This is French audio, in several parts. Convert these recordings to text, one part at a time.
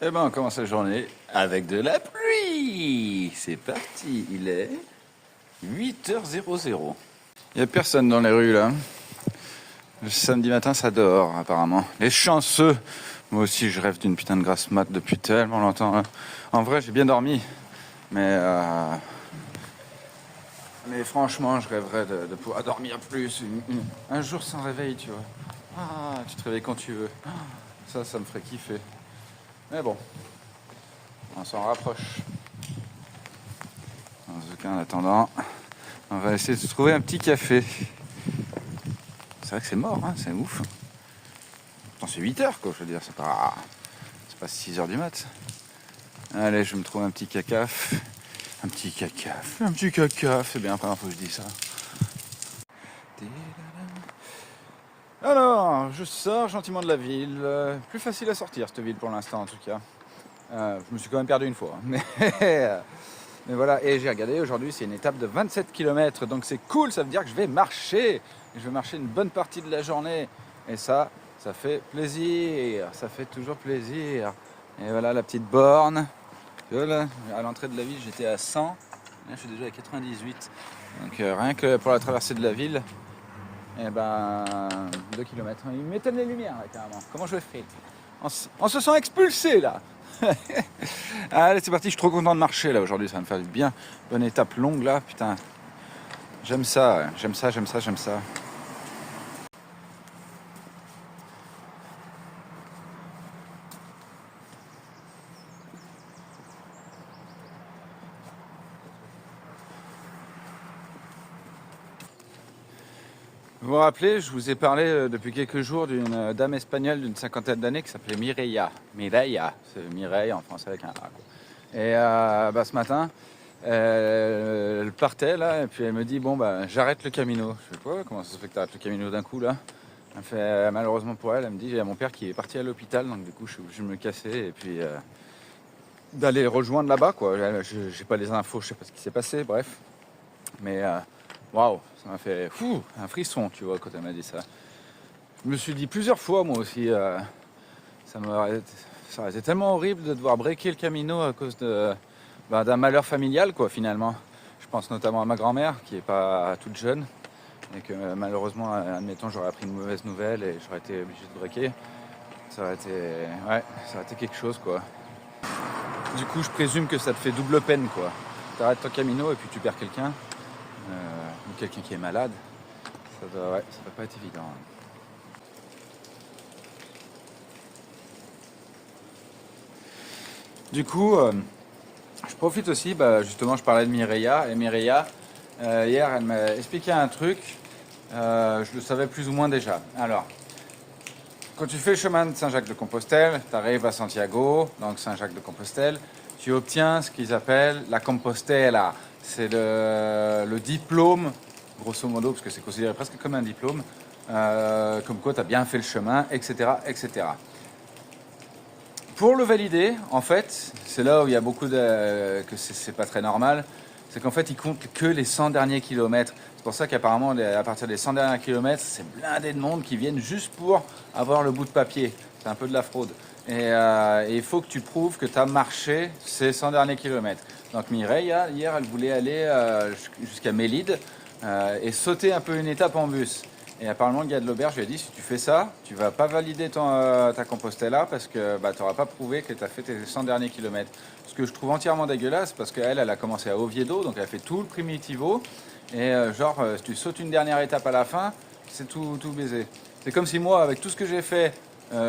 Eh ben, on commence la journée avec de la pluie. C'est parti, il est 8h00. Il n'y a personne dans les rues là. Le samedi matin, ça dort apparemment. Les chanceux. Moi aussi, je rêve d'une putain de grasse mat depuis tellement longtemps, là. En vrai, j'ai bien dormi. Mais franchement, je rêverais de pouvoir dormir plus. Un jour sans réveil, tu vois. Ah, tu te réveilles quand tu veux. Ça me ferait kiffer. Mais bon, on s'en rapproche. En tout cas, en attendant, on va essayer de trouver un petit café. C'est vrai que c'est mort, hein, c'est ouf. Pourtant, c'est 8h, quoi, je veux dire, c'est pas 6h du mat. Allez, je me trouve un petit cacaf. Un petit cacaf, c'est bien la première fois que je dis ça. Alors, je sors gentiment de la ville. Plus facile à sortir, cette ville, pour l'instant, en tout cas. Je me suis quand même perdu une fois. Mais voilà, et j'ai regardé, aujourd'hui, c'est une étape de 27 km. Donc c'est cool, ça veut dire que je vais marcher. Je vais marcher une bonne partie de la journée. Et ça fait plaisir. Ça fait toujours plaisir. Et voilà la petite borne. Voilà, à l'entrée de la ville, j'étais à 100. Là, je suis déjà à 98. Donc rien que pour la traversée de la ville, et ben 2 km. Ils m'éteignent les lumières là, carrément. Comment je fais? On se sent expulsé là. Allez, c'est parti, je suis trop content de marcher là aujourd'hui, ça va me faire du bien. Bonne étape longue là, putain. J'aime ça. Vous vous rappelez, je vous ai parlé depuis quelques jours d'une dame espagnole d'une cinquantaine d'années qui s'appelait Mireia. Mireia, c'est Mireille en français avec un A. Et ce matin, elle partait là, et puis elle me dit bon bah j'arrête le Camino. Je fais quoi? Comment ça se fait que tu arrêtes le Camino d'un coup là? Elle fait malheureusement pour elle, elle me dit il y a mon père qui est parti à l'hôpital, donc du coup je suis obligé de me casser et puis d'aller rejoindre là-bas quoi. J'ai pas les infos, je sais pas ce qui s'est passé, bref. Mais waouh, ça m'a fait un frisson, tu vois, quand elle m'a dit ça. Je me suis dit plusieurs fois, moi aussi, ça aurait été tellement horrible de devoir breaker le Camino à cause d'un malheur familial, quoi, finalement. Je pense notamment à ma grand-mère, qui n'est pas toute jeune, et que malheureusement, admettons, j'aurais appris une mauvaise nouvelle et j'aurais été obligé de breaker. Ça aurait été quelque chose, quoi. Du coup, je présume que ça te fait double peine, quoi. T'arrêtes ton Camino et puis tu perds quelqu'un. Ou quelqu'un qui est malade, ça doit pas être évident. Du coup, je profite aussi, justement, je parlais de Mireia, et Mireia, hier, elle m'a expliqué un truc, je le savais plus ou moins déjà. Alors, quand tu fais le chemin de Saint-Jacques-de-Compostelle, tu arrives à Santiago, donc Saint-Jacques-de-Compostelle, tu obtiens ce qu'ils appellent la Compostela. C'est le diplôme, grosso modo, parce que c'est considéré presque comme un diplôme, comme quoi tu as bien fait le chemin, etc., etc. Pour le valider, en fait, c'est là où il y a beaucoup que c'est pas très normal, c'est qu'en fait, ils comptent que les 100 derniers kilomètres. C'est pour ça qu'apparemment, à partir des 100 derniers kilomètres, c'est blindé de monde qui viennent juste pour avoir le bout de papier. C'est un peu de la fraude. Et il faut que tu prouves que tu as marché ces 100 derniers kilomètres. Donc Mireille, hier, elle voulait aller jusqu'à Mélide et sauter un peu une étape en bus. Et apparemment, le gars de l'auberge lui a dit, si tu fais ça, tu vas pas valider ta Compostela parce que tu n'auras pas prouvé que tu as fait tes 100 derniers kilomètres. Ce que je trouve entièrement dégueulasse parce qu'elle a commencé à Oviedo, donc elle a fait tout le Primitivo. Et si tu sautes une dernière étape à la fin, c'est tout baisé. C'est comme si moi, avec tout ce que j'ai fait,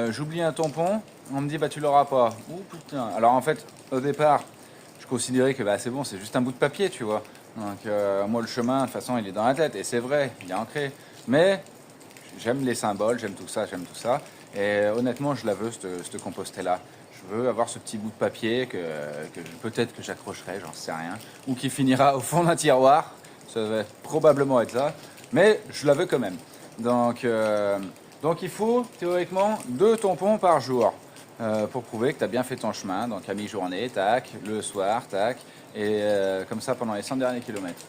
j'oublie un tampon, on me dit tu l'auras pas. Ouh putain. Alors en fait, au départ, je considérais que c'est bon, c'est juste un bout de papier, tu vois. Donc moi le chemin, de toute façon, il est dans la tête, et c'est vrai, il est ancré. Mais j'aime les symboles, j'aime tout ça. Et honnêtement, je la veux, cette Compostela. Je veux avoir ce petit bout de papier que peut-être que j'accrocherai, j'en sais rien. Ou qui finira au fond d'un tiroir. Ça va probablement être ça. Mais je la veux quand même. Donc il faut théoriquement 2 tampons par jour pour prouver que tu as bien fait ton chemin. Donc à mi-journée, tac, le soir, tac. Et comme ça pendant les 100 derniers kilomètres.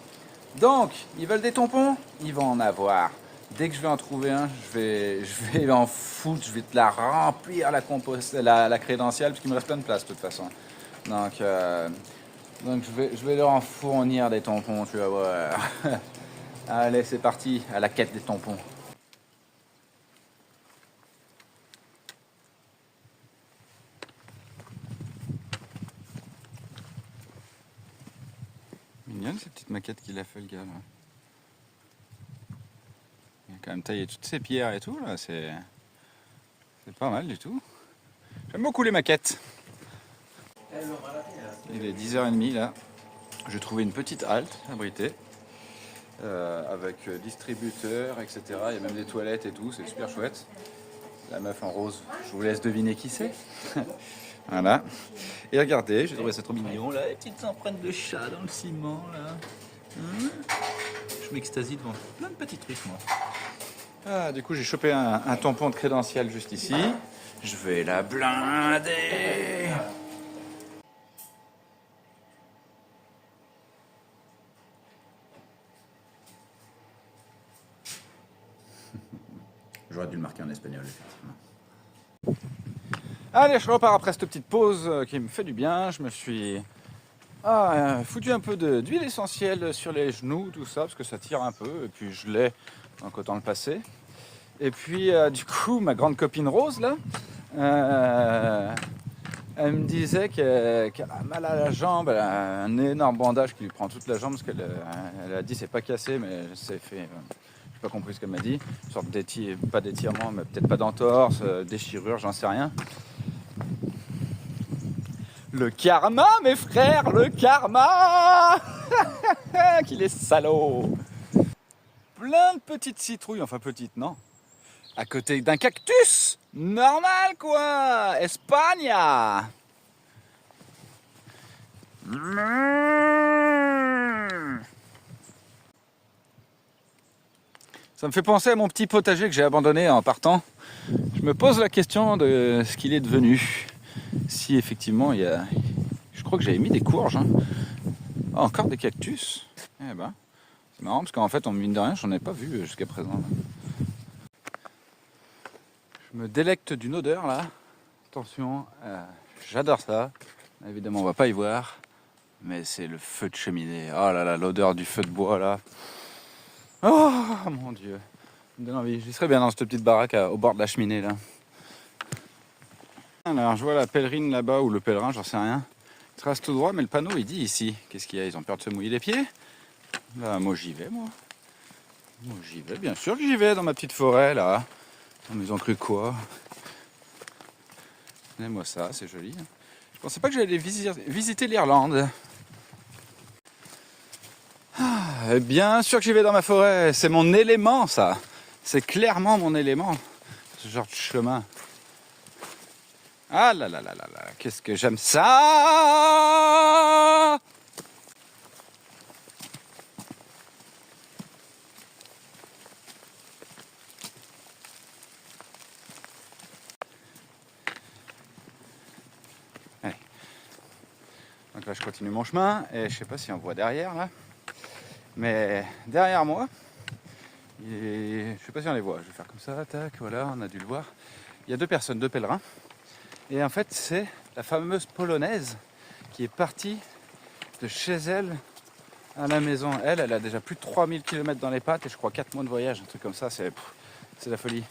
Donc, ils veulent des tampons? Ils vont en avoir. Dès que je vais en trouver un, je vais en foutre, je vais te la remplir la crédentiale, parce qu'il me reste plein de place de toute façon. Donc je vais leur en fournir des tampons, tu vas voir. Allez, c'est parti, à la quête des tampons. Mignonne cette petite maquette qu'il a fait le gars là. Il a quand même taillé toutes ces pierres et tout là, c'est pas mal du tout. J'aime beaucoup les maquettes. Il est 10h30 là. J'ai trouvé une petite halte abritée avec distributeur, etc. Il y a même des toilettes et tout, c'est super chouette. La meuf en rose, je vous laisse deviner qui c'est. Voilà. Et regardez, j'ai trouvé ça trop mignon là, les petites empreintes de chat dans le ciment là. Je m'extasie devant plein de petits trucs moi. Ah, du coup j'ai chopé un tampon de crédentiel juste ici. Je vais la blinder. J'aurais dû le marquer en espagnol, effectivement. Allez, je repars après cette petite pause qui me fait du bien. Je me suis foutu un peu d'huile essentielle sur les genoux, tout ça, parce que ça tire un peu. Et puis je l'ai, donc autant le passer. Et puis du coup, ma grande copine Rose, là, elle me disait qu'elle a mal à la jambe. Elle a un énorme bandage qui lui prend toute la jambe, parce qu'elle elle a dit c'est pas cassé, mais c'est fait... pas compris ce qu'elle m'a dit, une sorte pas d'étirement, mais peut-être pas d'entorse, déchirure, j'en sais rien. Le karma, mes frères, le karma. Qu'il est salaud. Plein de petites citrouilles, enfin petites, non, à côté d'un cactus. Normal, quoi. Espagna. Ça me fait penser à mon petit potager que j'ai abandonné en partant. Je me pose la question de ce qu'il est devenu. Si effectivement il y a... Je crois que j'avais mis des courges. Hein. Ah, encore des cactus. Eh ben, c'est marrant parce qu'en fait, en mine de rien, j'en ai pas vu jusqu'à présent. Je me délecte d'une odeur là. Attention, j'adore ça. Évidemment, on va pas y voir. Mais c'est le feu de cheminée. Oh là là, l'odeur du feu de bois là. Oh mon Dieu, ça me donne envie. J'y serais bien dans cette petite baraque au bord de la cheminée là. Alors je vois la pèlerine là-bas ou le pèlerin, j'en sais rien. Il trace tout droit, mais le panneau il dit ici. Qu'est-ce qu'il y a? Ils ont peur de se mouiller les pieds? Là, moi j'y vais, moi. Moi j'y vais, bien sûr que j'y vais dans ma petite forêt là. Mais ils ont cru quoi? Moi ça, c'est joli. Je pensais pas que j'allais visiter l'Irlande. Bien sûr que j'y vais dans ma forêt, c'est mon élément ça. C'est clairement mon élément, ce genre de chemin. Ah là là là là là, qu'est-ce que j'aime ça! Allez. Donc là je continue mon chemin et je sais pas si on voit derrière là. Mais derrière moi, je sais pas si on les voit, je vais faire comme ça, tac, voilà, on a dû le voir. Il y a deux personnes, deux pèlerins. Et en fait, c'est la fameuse polonaise qui est partie de chez elle à la maison. Elle a déjà plus de 3000 km dans les pattes et je crois 4 mois de voyage, un truc comme ça, c'est la folie.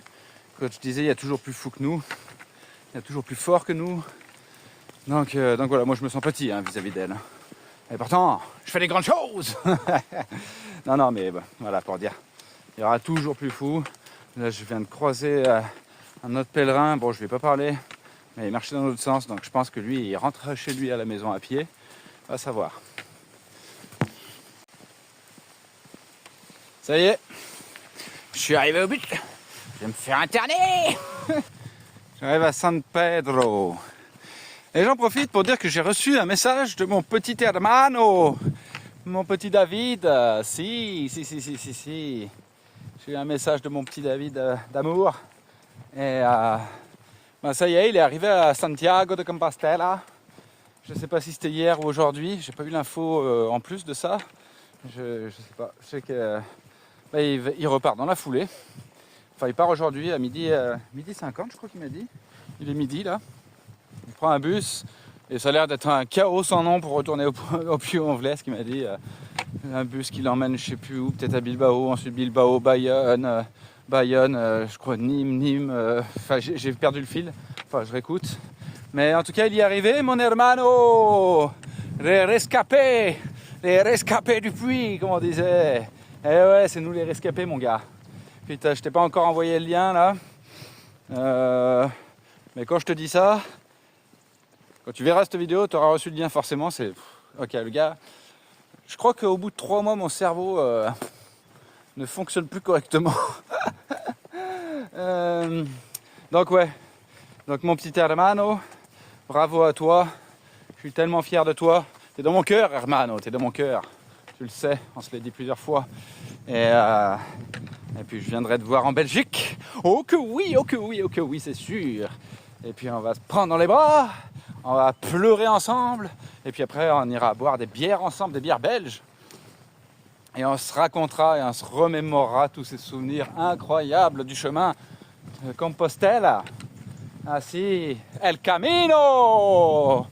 Quand je disais, il y a toujours plus fou que nous, il y a toujours plus fort que nous. Donc voilà, moi je me sens petit hein, vis-à-vis d'elle. Et pourtant, je fais des grandes choses. Non, mais bah, voilà, pour dire. Il y aura toujours plus fou. Là, je viens de croiser un autre pèlerin. Bon, je ne vais pas parler, mais il marchait dans l'autre sens. Donc, je pense que lui, il rentre chez lui à la maison à pied. On va savoir. Ça y est, je suis arrivé au but. Je vais me faire interner. J'arrive à San Pedro. Et j'en profite pour dire que j'ai reçu un message de mon petit hermano, mon petit David. Si. J'ai eu un message de mon petit David d'amour. Et ça y est, il est arrivé à Santiago de Compostela. Je ne sais pas si c'était hier ou aujourd'hui. J'ai pas eu l'info en plus de ça. Je sais pas. Je sais que il repart dans la foulée. Enfin, il part aujourd'hui à midi 50, je crois qu'il m'a dit. Il est midi là. Il prend un bus et ça a l'air d'être un chaos sans nom pour retourner au Puy-en-Velay, ce qu'il m'a dit. Un bus qui l'emmène je sais plus où, peut-être à Bilbao, ensuite Bilbao, Bayonne, je crois Nîmes. Enfin, j'ai perdu le fil. Enfin, je réécoute. Mais en tout cas, il y est arrivé, mon hermano, les rescapés du Puy, comme on disait. Eh ouais, c'est nous les rescapés, mon gars. Putain, je t'ai pas encore envoyé le lien là. Mais quand je te dis ça, quand tu verras cette vidéo, tu auras reçu le lien forcément. C'est ok, le gars. Je crois qu'au bout de 3 mois, mon cerveau ne fonctionne plus correctement. Donc ouais. Donc mon petit hermano, bravo à toi. Je suis tellement fier de toi. T'es dans mon cœur, hermano. T'es dans mon cœur. Tu le sais. On se l'a dit plusieurs fois. Et puis je viendrai te voir en Belgique. Oh que oui, oh que oui, oh que oui, c'est sûr. Et puis on va se prendre dans les bras. On va pleurer ensemble. Et puis après, on ira boire des bières ensemble, des bières belges. Et on se racontera et on se remémorera tous ces souvenirs incroyables du chemin de Compostela. Ah si, el camino,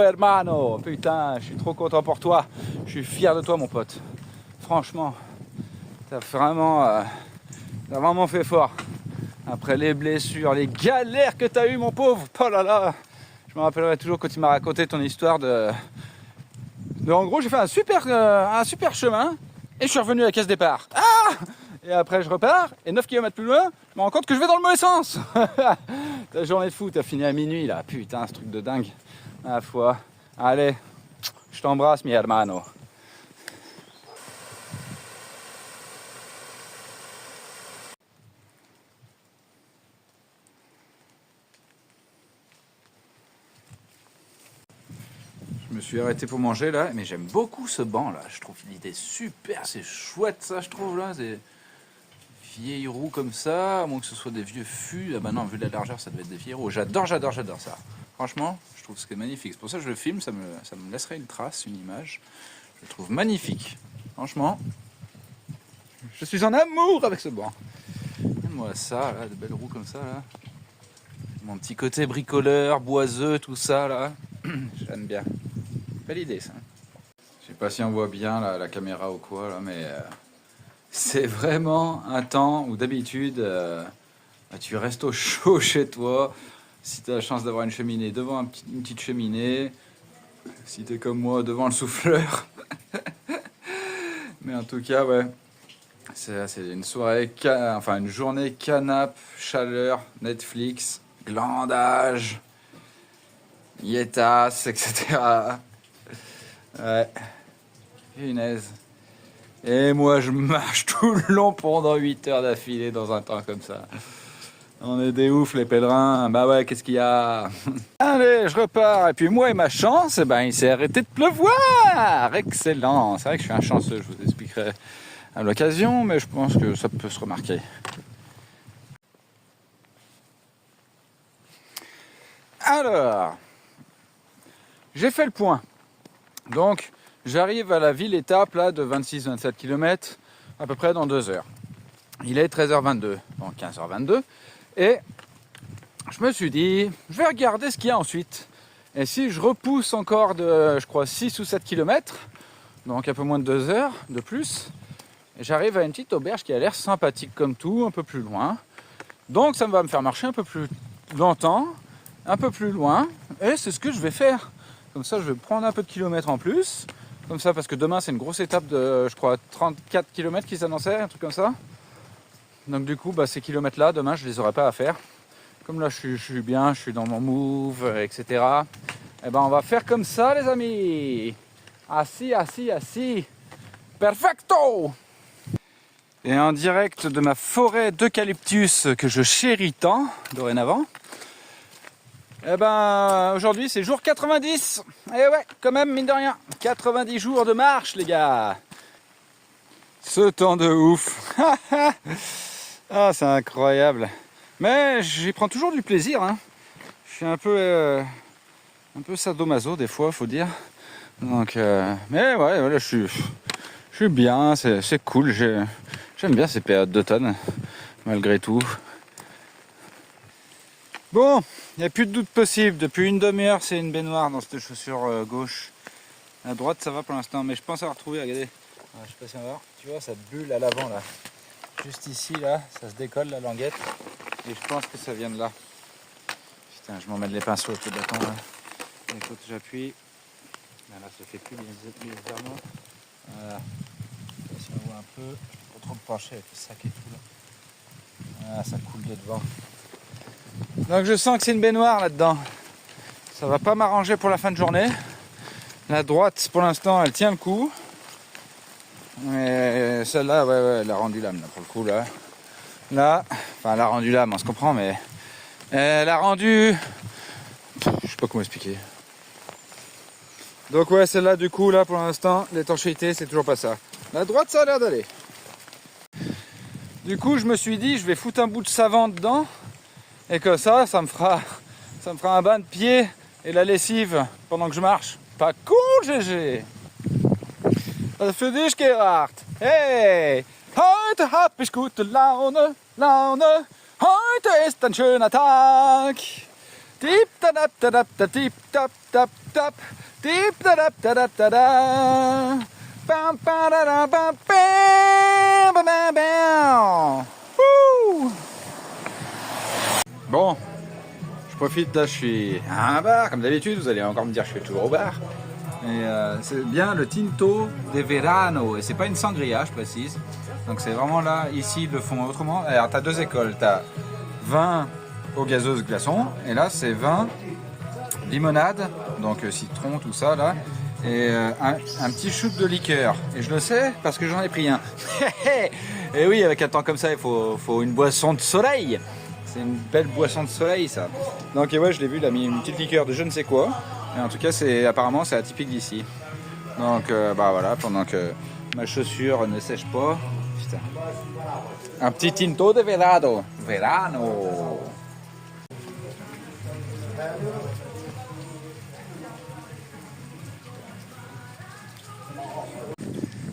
hermano. Putain, je suis trop content pour toi. Je suis fier de toi, mon pote. Franchement, t'as vraiment fait fort. Après les blessures, les galères que t'as eues, mon pauvre. Oh là là. Je me rappellerai toujours quand tu m'as raconté ton histoire en gros, j'ai fait un super chemin et je suis revenu à la case départ. Ah! Et après, je repars et 9 km plus loin, je me rends compte que je vais dans le mauvais sens. Ta journée de fou, t'as fini à minuit là. Putain, ce truc de dingue. À la fois. Allez, je t'embrasse, mi hermano. Je me suis arrêté pour manger là, mais j'aime beaucoup ce banc là. Je trouve l'idée super, c'est chouette ça, je trouve là. Des vieilles roues comme ça, à moins que ce soit des vieux fûts. Ah bah non, vu la largeur, ça devait être des vieilles roues. J'adore ça. Franchement, je trouve que c'est magnifique. C'est pour ça que je le filme, ça me laisserait une trace, une image. Je le trouve magnifique. Franchement, je suis en amour avec ce banc. Moi ça, là, de belles roues comme ça là. Mon petit côté bricoleur, boiseux, tout ça là. J'aime bien. Belle idée ça. Je sais pas si on voit bien la caméra ou quoi là, mais c'est vraiment un temps où d'habitude tu restes au chaud chez toi. Si tu as la chance d'avoir une cheminée, devant une petite cheminée. Si tu es comme moi, devant le souffleur. Mais en tout cas, ouais. C'est une soirée, une journée canapé, chaleur, Netflix, glandage, Yetas, etc. Ouais, punaise. Et moi, je marche tout le long pendant 8 heures d'affilée dans un temps comme ça. On est des oufs, les pèlerins. Bah ouais, qu'est-ce qu'il y a? Allez, je repars. Et puis moi et ma chance, il s'est arrêté de pleuvoir. Excellent. C'est vrai que je suis un chanceux, je vous expliquerai à l'occasion, mais je pense que ça peut se remarquer. Alors, j'ai fait le point. Donc, j'arrive à la ville-étape là, de 26-27 km, à peu près dans 2 heures. Il est 13h22, donc 15h22. Et je me suis dit, je vais regarder ce qu'il y a ensuite. Et si je repousse encore de, je crois, 6 ou 7 km, donc un peu moins de 2 heures de plus, j'arrive à une petite auberge qui a l'air sympathique comme tout, un peu plus loin. Donc ça va me faire marcher un peu plus longtemps, un peu plus loin, et c'est ce que je vais faire. Comme ça, je vais prendre un peu de kilomètres en plus. Comme ça, parce que demain, c'est une grosse étape de, je crois, 34 km qui s'annonçait, un truc comme ça. Donc du coup, ces kilomètres-là, demain, je les aurai pas à faire. Comme là, je suis bien, je suis dans mon move, etc. Et on va faire comme ça, les amis. Assis. Perfecto! Et en direct de ma forêt d'eucalyptus que je chéris tant, dorénavant. Aujourd'hui c'est jour 90. Et ouais, quand même, mine de rien. 90 jours de marche, les gars. Ce temps de ouf. Ah, c'est incroyable. Mais j'y prends toujours du plaisir. Hein. Je suis un peu sadomaso des fois, faut dire. Donc, mais ouais, là, je suis bien. C'est cool. J'aime bien ces périodes d'automne. malgré tout. Bon, il n'y a plus de doute possible. Depuis une demi-heure, c'est une baignoire dans cette chaussure gauche. À droite, ça va pour l'instant, mais je pense avoir trouvé, regardez. Je sais pas si on va voir. Tu vois, ça bulle à l'avant là. Juste ici, là, ça se décolle la languette. Et je pense que ça vient de là. Putain, je m'emmène les pinceaux avec le bâton là. Écoute, j'appuie. Là, ça fait plus bizarrement. Voilà. Si on voit un peu, je peux trop me pencher avec le sac et tout là. Voilà, ça coule de devant. Donc je sens que c'est une baignoire là-dedans. Ça va pas m'arranger pour la fin de journée. La droite, pour l'instant, elle tient le coup. Mais celle-là, ouais, elle a rendu l'âme là, pour le coup là. Là, enfin, elle a rendu l'âme, on se comprend, mais elle a rendu. Je sais pas comment expliquer. Donc ouais, celle-là, du coup, là, pour l'instant, l'étanchéité, c'est toujours pas ça. La droite, ça a l'air d'aller. Du coup, je me suis dit, je vais foutre un bout de savon dedans. Et que ça me fera un bain de pied et la lessive pendant que je marche. Pas cool, GG. Was für dich, Gerhard. Hey, heute hab ich gute Laune, Laune. Heute ist ein schöner Tag. Deep da da da da da deep da da da. Deep da da da da da da. Bam ba da da bam bam bam bam. Woo. Bon, je profite, là je suis à un bar, comme d'habitude, vous allez encore me dire que je suis toujours au bar. Et c'est bien le Tinto de Verano, et c'est pas une sangria, je précise. Donc c'est vraiment là, ici ils le font autrement. Alors t'as deux écoles, t'as vin eau gazeuse glaçon, et là c'est vin limonade, donc citron, tout ça là, et un petit shoot de liqueur. Et je le sais parce que j'en ai pris un. Et oui, avec un temps comme ça, il faut une boisson de soleil. C'est une belle boisson de soleil ça. Donc et ouais, je l'ai vu, il a mis une petite liqueur de je ne sais quoi. Et en tout cas, apparemment c'est atypique d'ici. Donc bah voilà, pendant que ma chaussure ne sèche pas. Putain. Un petit Tinto de Verano. Verano.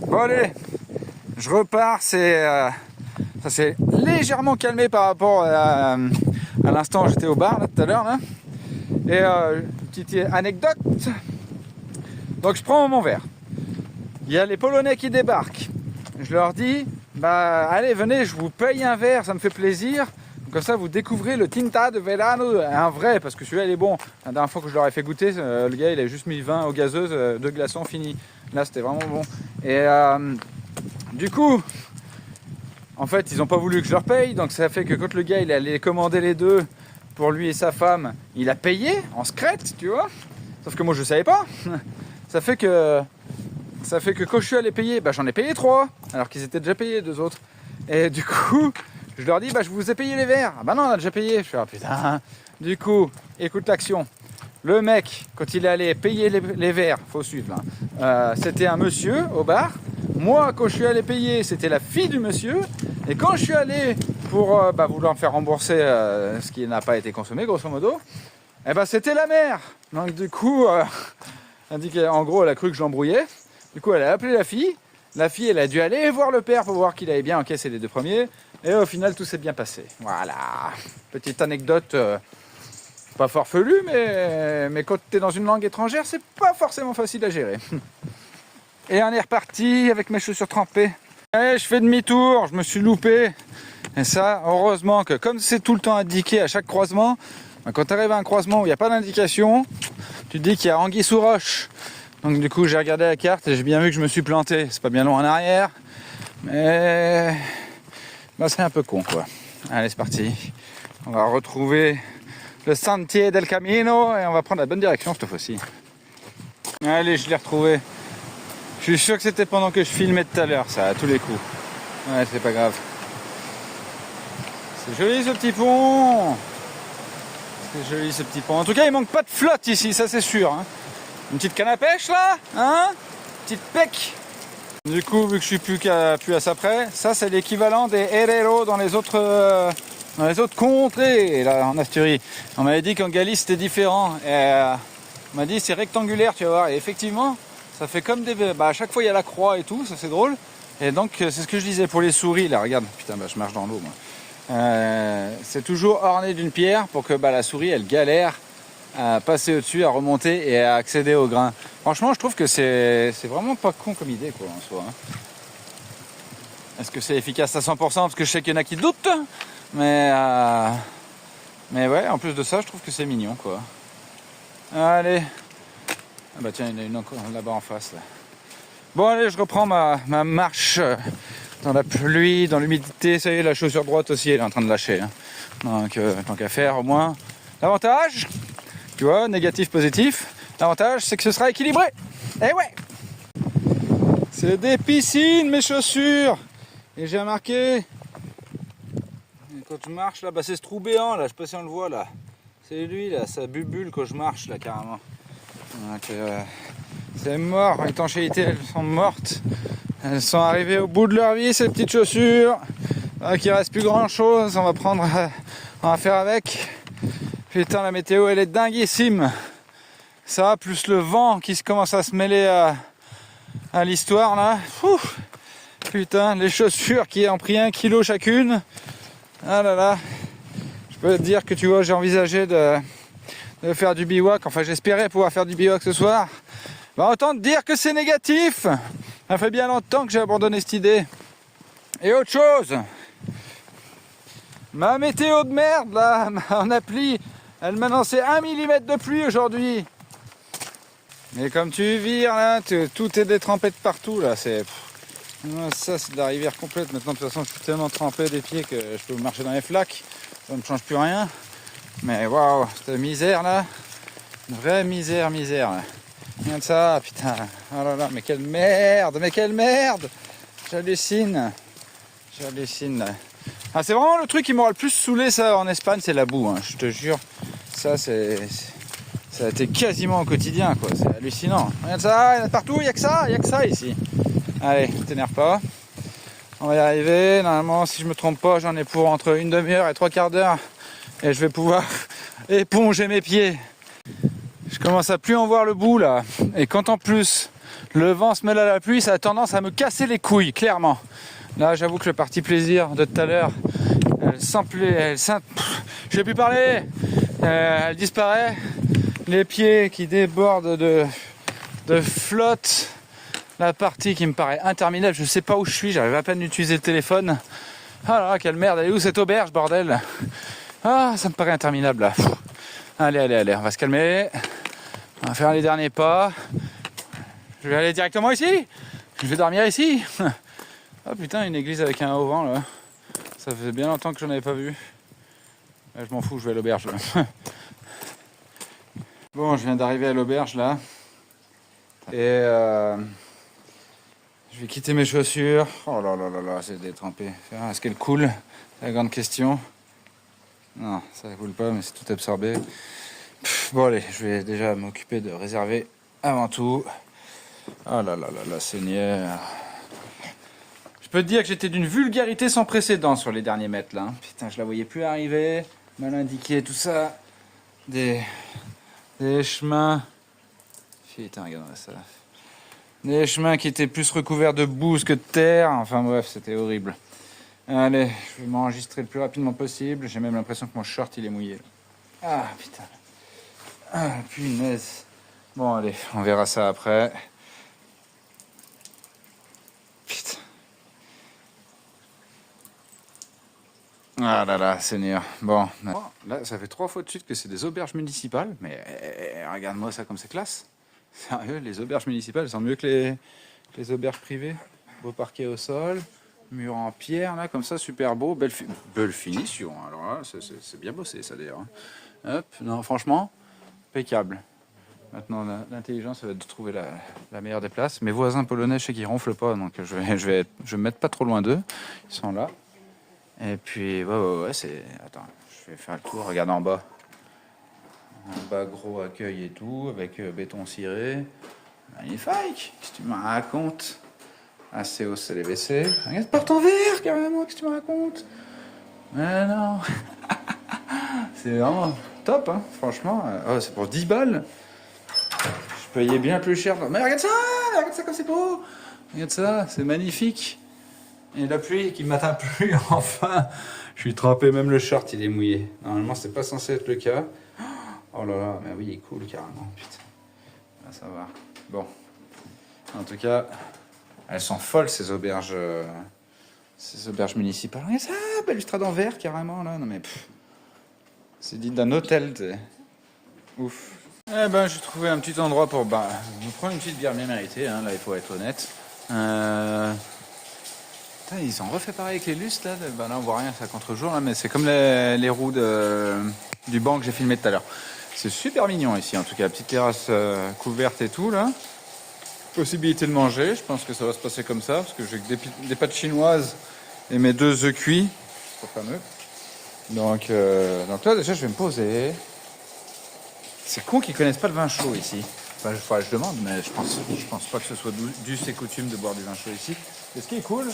Bon allez, je repars, ça s'est légèrement calmé par rapport à l'instant où j'étais au bar là, tout à l'heure là. Et petite anecdote. Donc je prends mon verre. Il y a les Polonais qui débarquent. Je leur dis, bah allez venez, je vous paye un verre, ça me fait plaisir. Comme ça vous découvrez le Tinta de Verano, un vrai, parce que celui-là il est bon. La dernière fois que je leur ai fait goûter, le gars il a juste mis 20 aux gazeuses, 2 glaçons fini. Là c'était vraiment bon. Et du coup, en fait ils n'ont pas voulu que je leur paye, donc ça fait que quand le gars il allait commander les deux pour lui et sa femme, il a payé en secrète, tu vois. Sauf que moi je savais pas. Ça fait que quand je suis allé payer, bah, j'en ai payé 3, alors qu'ils étaient déjà payés 2 autres. Et du coup, je leur dis, bah, je vous ai payé les verres. Ah bah non, on a déjà payé. Je fais, ah putain. Du coup, écoute l'action. Le mec, quand il est allé payer les verres, faut suivre là, c'était un monsieur au bar. Moi, quand je suis allé payer, c'était la fille du monsieur. Et quand je suis allé pour vouloir me faire rembourser ce qui n'a pas été consommé, grosso modo, eh ben, c'était la mère. Donc du coup, elle dit qu'en gros, elle a cru que je l'embrouillais. Du coup, elle a appelé la fille. La fille, elle a dû aller voir le père pour voir qu'il avait bien encaissé les 2 premiers. Et au final, tout s'est bien passé. Voilà. Petite anecdote, pas farfelue, mais quand tu es dans une langue étrangère, c'est pas forcément facile à gérer. Et on est reparti avec mes chaussures trempées. Et je fais demi-tour, je me suis loupé. Et ça, heureusement que comme c'est tout le temps indiqué à chaque croisement, quand tu arrives à un croisement où il n'y a pas d'indication, tu te dis qu'il y a anguille sous roche. Donc du coup j'ai regardé la carte et j'ai bien vu que je me suis planté. C'est pas bien long en arrière, mais bah, c'est un peu con quoi. Allez c'est parti. On va retrouver le Sentier del Camino et on va prendre la bonne direction cette fois-ci. Allez, je l'ai retrouvé. Je suis sûr que c'était pendant que je filmais tout à l'heure, ça, à tous les coups. Ouais, c'est pas grave. C'est joli ce petit pont. C'est joli ce petit pont. En tout cas, il manque pas de flotte ici, ça c'est sûr. Hein. Une petite canne à pêche là, hein? Petite pec. Du coup, vu que je suis plus à ça près, ça c'est l'équivalent des hereros dans les autres contrées, là en Asturie. On m'avait dit qu'en Galice c'était différent. Et, on m'a dit c'est rectangulaire, tu vas voir. Et effectivement, ça fait comme des... Bah, à chaque fois il y a la croix et tout, ça c'est drôle. Et donc c'est ce que je disais pour les souris là, regarde. Putain, bah, je marche dans l'eau moi. C'est toujours orné d'une pierre pour que la souris elle galère à passer au-dessus, à remonter et à accéder au grain. Franchement, je trouve que c'est vraiment pas con comme idée quoi en soi. Est-ce que c'est efficace à 100% parce que je sais qu'il y en a qui doutent, mais ouais, en plus de ça, je trouve que c'est mignon quoi. Allez. Ah bah tiens, il y en a une encore là-bas en face. Là. Bon allez, je reprends ma marche dans la pluie, dans l'humidité. Ça y est, la chaussure droite aussi, elle est en train de lâcher. Hein. Donc tant qu'à faire, au moins. L'avantage, tu vois, négatif, positif. L'avantage, c'est que ce sera équilibré. Eh ouais. C'est des piscines, mes chaussures. Et j'ai remarqué, quand je marche là, c'est ce trou béant là, je sais pas si on le voit là. C'est lui là, ça bulbule quand je marche là carrément. Donc c'est mort, l'étanchéité, elles sont mortes. Elles sont arrivées au bout de leur vie ces petites chaussures. Donc il reste plus grand chose, on va faire avec. Putain la météo elle est dinguissime. Ça plus le vent qui commence à se mêler à l'histoire là. Ouf. Putain, les chaussures qui ont pris 1 kilo chacune. Ah là là. Je peux te dire que tu vois, j'ai envisagé de faire du bivouac. Enfin, j'espérais pouvoir faire du bivouac ce soir. Bah, autant te dire que c'est négatif. Ça fait bien longtemps que j'ai abandonné cette idée. Et autre chose. Ma météo de merde, là, en appli, elle m'a annoncé 1 mm de pluie aujourd'hui. Mais comme tu vires, là, tout est détrempé de partout, là. Ça, c'est de la rivière complète. Maintenant, de toute façon, je suis tellement trempé des pieds que je peux marcher dans les flaques. Ça ne me change plus rien. Mais waouh, cette misère là. Une vraie misère. Là. Regarde ça, putain. Oh là là, mais quelle merde. J'hallucine. Là. Ah, c'est vraiment le truc qui m'aura le plus saoulé ça en Espagne, c'est la boue. Hein. Je te jure. Ça a été quasiment au quotidien, quoi. C'est hallucinant. Regarde ça, il y en a partout, il n'y a que ça ici. Allez, t'énerve pas. On va y arriver. Normalement, si je me trompe pas, j'en ai pour entre une demi-heure et 3/4 d'heure. Et je vais pouvoir éponger mes pieds. Je commence à plus en voir le bout là. Et quand en plus le vent se mêle à la pluie, ça a tendance à me casser les couilles, clairement. Là, j'avoue que le parti plaisir de tout à l'heure, je vais plus parler. Elle disparaît. Les pieds qui débordent de flotte. La partie qui me paraît interminable, je sais pas où je suis, j'arrive à peine d'utiliser le téléphone. Ah là, quelle merde, elle est où cette auberge, bordel? Ah, ça me paraît interminable là. Allez, on va se calmer. On va faire les derniers pas. Je vais aller directement ici. Je vais dormir ici. Ah putain, une église avec un auvent là. Ça faisait bien longtemps que j'en avais pas vu. Là, je m'en fous, je vais à l'auberge là. Bon, je viens d'arriver à l'auberge là. Et je vais quitter mes chaussures. Oh là là, c'est détrempé. Est-ce qu'elle coule? C'est la grande question. Non, ça ne coule pas, mais c'est tout absorbé. Bon allez, je vais déjà m'occuper de réserver avant tout. Oh là là, Seigneur. Je peux te dire que j'étais d'une vulgarité sans précédent sur les derniers mètres là. Putain, je la voyais plus arriver. Mal indiqué, tout ça. Des chemins. Putain, regarde ça. Des chemins qui étaient plus recouverts de bouse que de terre. Enfin bref, c'était horrible. Allez, je vais m'enregistrer le plus rapidement possible. J'ai même l'impression que mon short il est mouillé. Ah putain. Ah punaise. Bon allez, on verra ça après. Putain. Ah là là, Seigneur. Bon, là ça fait 3 fois de suite que c'est des auberges municipales. Mais regarde-moi ça comme c'est classe. Sérieux, les auberges municipales sont mieux que les auberges privées. Beau parquet au sol. Mur en pierre, là, comme ça, super beau, belle finition. Alors là, c'est bien bossé, ça, d'ailleurs. Hop, non, franchement, impeccable. Maintenant, l'intelligence, ça va être de trouver la meilleure des places. Mes voisins polonais, je sais qu'ils ronflent pas, donc je vais me mettre pas trop loin d'eux. Ils sont là. Et puis, ouais, c'est... Attends, je vais faire le tour, regarde en bas. En bas, gros accueil et tout, avec béton ciré. Magnifique! Qu'est-ce que tu me racontes? Assez haut, c'est les WC. Regarde, porte en verre, carrément, qu'est-ce que tu me racontes? Mais non. C'est vraiment top, hein, franchement. Oh, c'est pour 10 balles. Je payais bien plus cher. Mais regarde ça comme c'est beau. Regarde ça, c'est magnifique. Et la pluie qui m'atteint plus, enfin. Je suis trempé, même le short il est mouillé. Normalement c'est pas censé être le cas. Oh là là, mais oui il coule carrément, putain. Là ça va. Bon. En tout cas, elles sont folles ces auberges municipales. Regarde ça, balustrade en verre carrément là. Non mais c'est dit d'un hôtel, t'sais. Ouf. Eh ben j'ai trouvé un petit endroit pour vous prendre une petite bière bien méritée, hein, là il faut être honnête. Ils ont refait pareil avec les lustres là. Là on voit rien, c'est à contre-jour là, mais c'est comme les roues du banc que j'ai filmé tout à l'heure. C'est super mignon ici en tout cas, petite terrasse couverte et tout là. Possibilité de manger, je pense que ça va se passer comme ça, parce que j'ai des pâtes chinoises et mes 2 œufs cuits, c'est pas fameux. Donc là déjà je vais me poser. C'est con qu'ils connaissent pas le vin chaud ici. Enfin, je demande, mais je pense pas que ce soit dû ses coutumes de boire du vin chaud ici. Et ce qui est cool,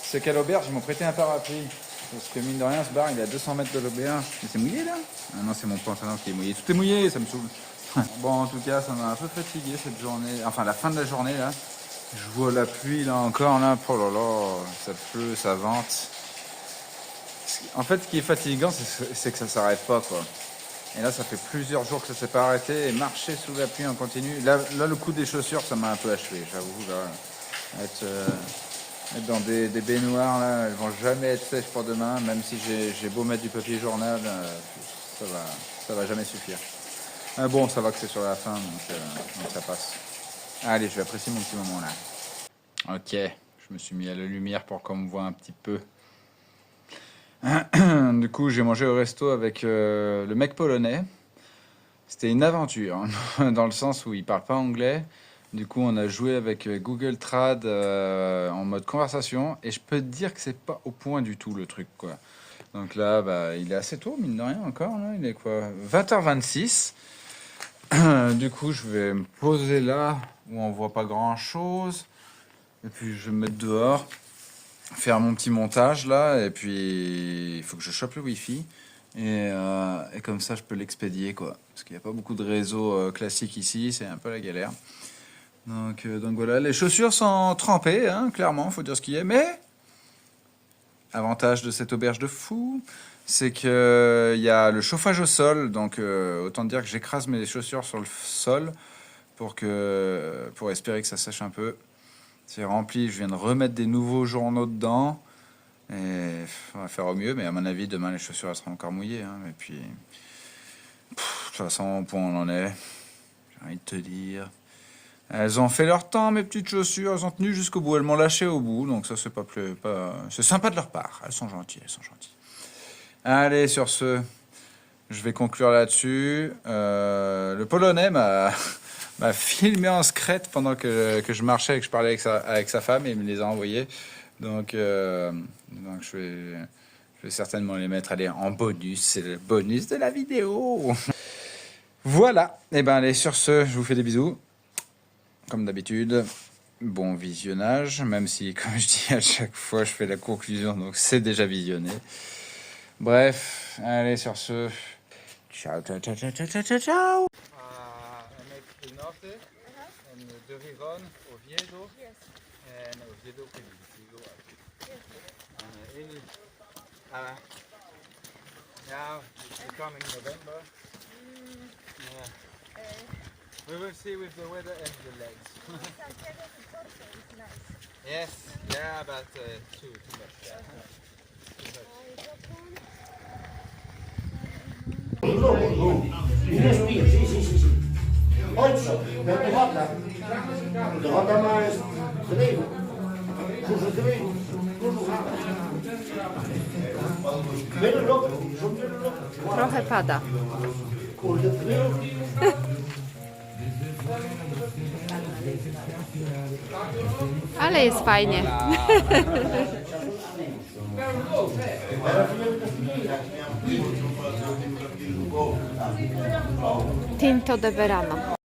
c'est qu'à l'auberge, ils m'ont prêté un parapluie. Parce que mine de rien, ce bar, il est à 200 mètres de l'auberge. Mais c'est mouillé là? Ah non, c'est mon pantalon qui est mouillé. Tout est mouillé, ça me saoule. Bon, en tout cas, ça m'a un peu fatigué cette journée. Enfin, la fin de la journée là. Je vois la pluie là encore là. Oh là là, ça pleut, ça vente. En fait, ce qui est fatigant, c'est que ça s'arrête pas quoi. Et là, ça fait plusieurs jours que ça s'est pas arrêté. Et marcher sous la pluie en continu. Là, le coup des chaussures, ça m'a un peu achevé, j'avoue. Là, être dans des baignoires, là, elles vont jamais être sèches pour demain. Même si j'ai beau mettre du papier journal, ça va jamais suffire. Bon, ça va que c'est sur la fin, donc ça passe. Allez, je vais apprécier mon petit moment là. Ok, je me suis mis à la lumière pour qu'on me voit un petit peu. Du coup, j'ai mangé au resto avec le mec polonais. C'était une aventure, hein, dans le sens où il parle pas anglais. Du coup, on a joué avec Google Trad en mode conversation. Et je peux te dire que c'est pas au point du tout le truc, quoi. Donc là, il est assez tôt, mine de rien encore. Là. Il est quoi 20h26. Du coup, je vais me poser là où on voit pas grand-chose. Et puis, je vais me mettre dehors. Faire mon petit montage là, et puis il faut que je chope le wifi et comme ça je peux l'expédier quoi, parce qu'il n'y a pas beaucoup de réseaux classiques ici, c'est un peu la galère. Donc voilà, les chaussures sont trempées, hein, clairement, faut dire ce qu'il y a, mais avantage de cette auberge de fou, c'est que il y a le chauffage au sol, donc autant dire que j'écrase mes chaussures sur le sol pour espérer que ça sèche un peu. C'est rempli, je viens de remettre des nouveaux journaux dedans. Et on va faire au mieux, mais à mon avis, demain, les chaussures elles seront encore mouillées. Hein, et puis, de toute façon, au point où on en est, j'ai envie de te dire. Elles ont fait leur temps, mes petites chaussures. Elles ont tenu jusqu'au bout. Elles m'ont lâché au bout. Donc, ça, c'est pas c'est sympa de leur part. Elles sont gentilles, elles sont gentilles. Allez, sur ce, je vais conclure là-dessus. Le Polonais m'a filmé en secrète pendant que je marchais et que je parlais avec sa femme et il me les a envoyés. Donc je vais certainement les mettre en bonus. C'est le bonus de la vidéo. Voilà. Et ben allez, sur ce, je vous fais des bisous. Comme d'habitude, bon visionnage. Même si, comme je dis à chaque fois, je fais la conclusion, donc c'est déjà visionné. Bref, allez, sur ce, ciao, ciao, ciao, ciao, ciao, ciao, ciao. De Riron, Oviedo, and Oviedo now it's coming November. Yeah. We will see with the weather and the legs. Yes, yeah, but too much. Yeah. Chodź, do chata. Do chata ma jest zrywu. Dużo zrywu. Trochę pada. Ale jest fajnie. Tinto de verano.